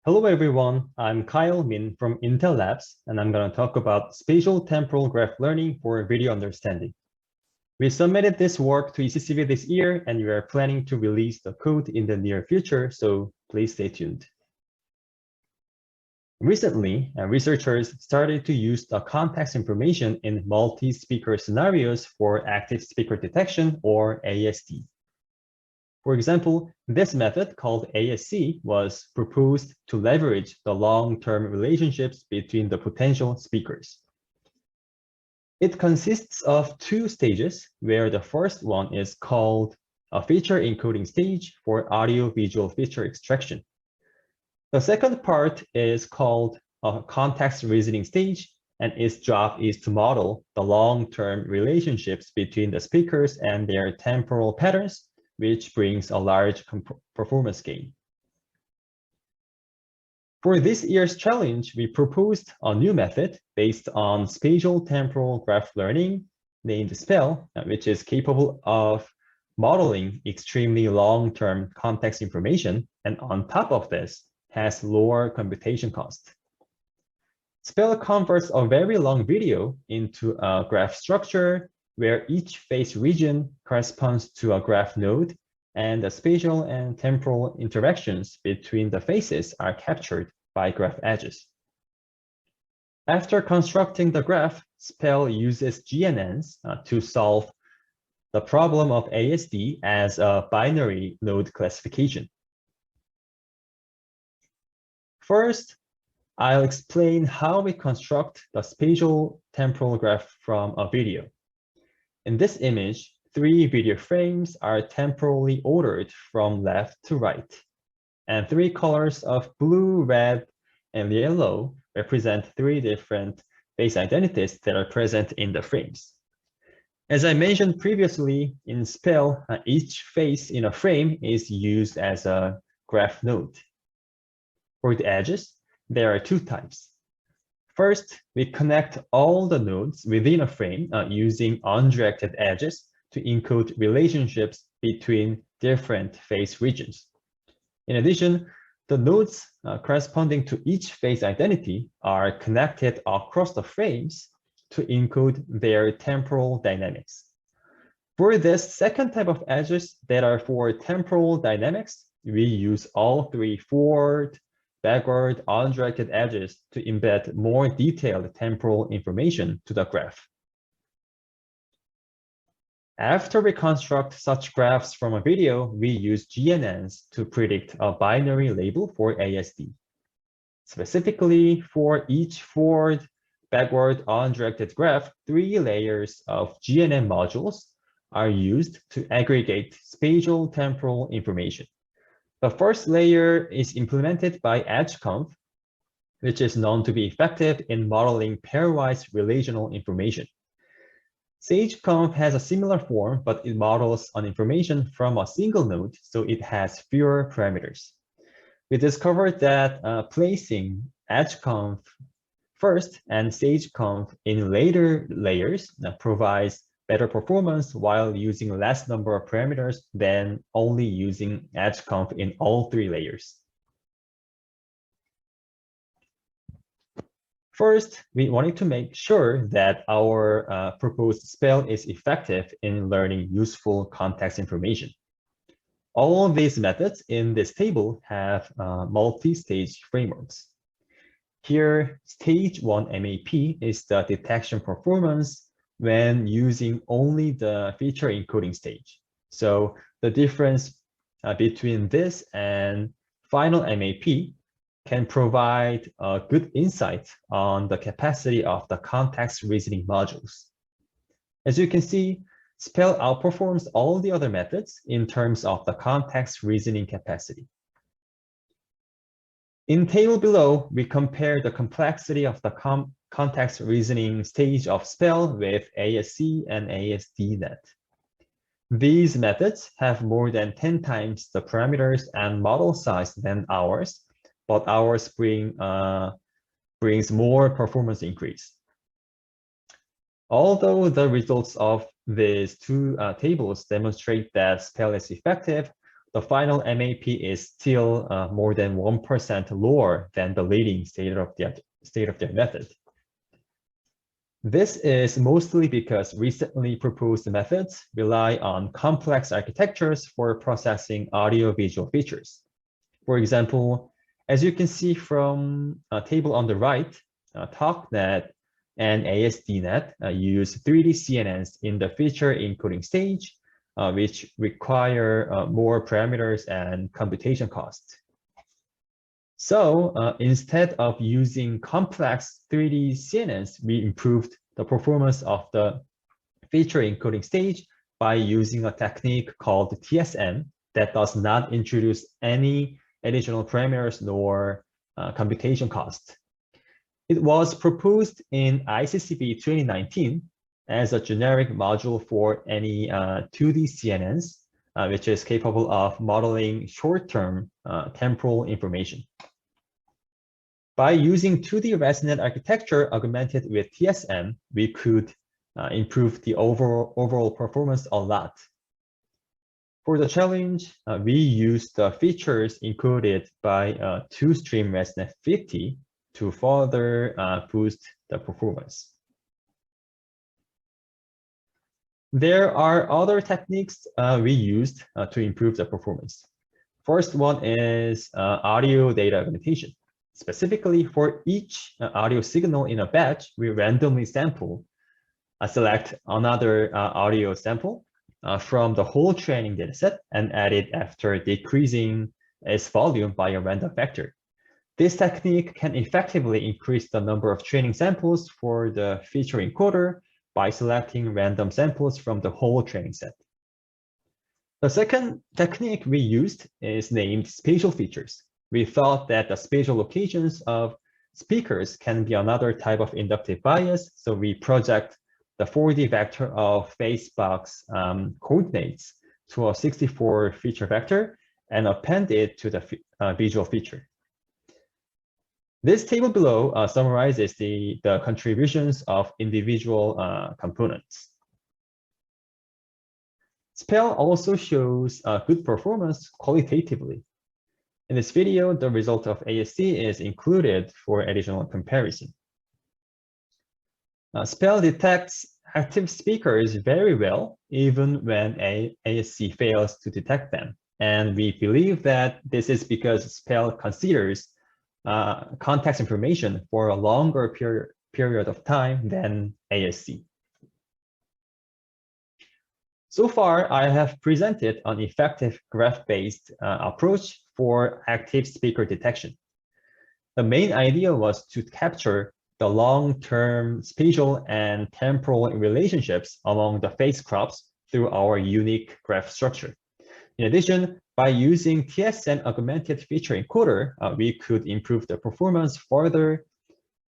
Hello everyone, I'm Kyle Min from Intel Labs, and I'm going to talk about spatial temporal graph learning for video understanding. We submitted this work to ECCV this year, and we are planning to release the code in the near future, so please stay tuned. Recently, researchers started to use the context information in multi-speaker scenarios for active speaker detection, or ASD. For example, this method called ASC was proposed to leverage the long-term relationships between the potential speakers. It consists of two stages, where the first one is called a feature encoding stage for audio-visual feature extraction. The second part is called a context reasoning stage, and its job is to model the long-term relationships between the speakers and their temporal patterns, which brings a large performance gain. For this year's challenge, we proposed a new method based on spatial temporal graph learning named SPEL, which is capable of modeling extremely long-term context information, and on top of this, has lower computation cost. SPEL converts a very long video into a graph structure where each phase region corresponds to a graph node, and the spatial and temporal interactions between the faces are captured by graph edges. After constructing the graph, SPEL uses GNNs to solve the problem of ASD as a binary node classification. First, I'll explain how we construct the spatial temporal graph from a video. In this image, 3 video frames are temporally ordered from left to right, and 3 colors of blue, red, and yellow represent 3 different face identities that are present in the frames. As I mentioned previously, in SPEL, each face in a frame is used as a graph node. For the edges, there are 2 types. First, we connect all the nodes within a frame using undirected edges to encode relationships between different face regions. In addition, the nodes corresponding to each face identity are connected across the frames to encode their temporal dynamics. For this second type of edges that are for temporal dynamics, we use all 3 forward, backward, undirected edges to embed more detailed temporal information to the graph. After we construct such graphs from a video, we use GNNs to predict a binary label for ASD. Specifically, for each forward, backward, undirected graph, 3 layers of GNN modules are used to aggregate spatial temporal information. The first layer is implemented by EdgeConf, which is known to be effective in modeling pairwise relational information. SageConf has a similar form, but it models an information from a single node, so it has fewer parameters. We discovered that placing EdgeConf first and SageConf in later layers provides better performance while using less number of parameters than only using EdgeConf in all 3 layers. First, we wanted to make sure that our proposed SPEL is effective in learning useful context information. All of these methods in this table have multi-stage frameworks. Here, stage 1 MAP is the detection performance when using only the feature encoding stage. So the difference between this and final MAP can provide a good insight on the capacity of the context reasoning modules. As you can see, SPEL outperforms all the other methods in terms of the context reasoning capacity. In table below, we compare the complexity of the context reasoning stage of SPEL with ASC and ASDNet. These methods have more than 10 times the parameters and model size than ours, but ours brings more performance increase. Although the results of these 2 tables demonstrate that SPEL is effective, the final MAP is still more than 1% lower than the leading state-of-the-art method. This is mostly because recently proposed methods rely on complex architectures for processing audio-visual features. For example, as you can see from a table on the right, TalkNet and ASD.NET use 3D CNNs in the feature encoding stage, which require more parameters and computation costs. So instead of using complex 3D CNNs, we improved the performance of the feature encoding stage by using a technique called TSM that does not introduce any additional parameters nor computation cost. It was proposed in ICCB 2019 as a generic module for any 2D CNNs, which is capable of modeling short-term temporal information. By using 2D ResNet architecture augmented with TSM, we could improve the overall performance a lot. For the challenge, we used the features encoded by two-stream ResNet 50 to further boost the performance. There are other techniques we used to improve the performance. First one is audio data augmentation. Specifically for each audio signal in a batch, we randomly select another audio sample from the whole training dataset and add it after decreasing its volume by a random factor. This technique can effectively increase the number of training samples for the feature encoder by selecting random samples from the whole training set. The second technique we used is named spatial features. We thought that the spatial locations of speakers can be another type of inductive bias, so we project the 4D vector of face box coordinates to a 64 feature vector and append it to the visual feature. This table below summarizes the contributions of individual components. SPEL also shows good performance qualitatively. In this video, the result of ASC is included for additional comparison. SPEL detects active speakers very well, even when ASC fails to detect them. And we believe that this is because SPEL considers context information for a longer period of time than ASC. So far, I have presented an effective graph-based approach for active speaker detection. The main idea was to capture the long-term spatial and temporal relationships among the face crops through our unique graph structure. In addition, by using TSM augmented feature encoder, we could improve the performance further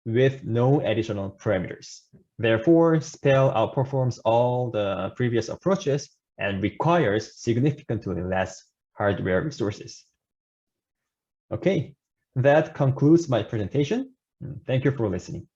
with no additional parameters. Therefore, SPEL outperforms all the previous approaches and requires significantly less hardware resources. Okay, that concludes my presentation. Thank you for listening.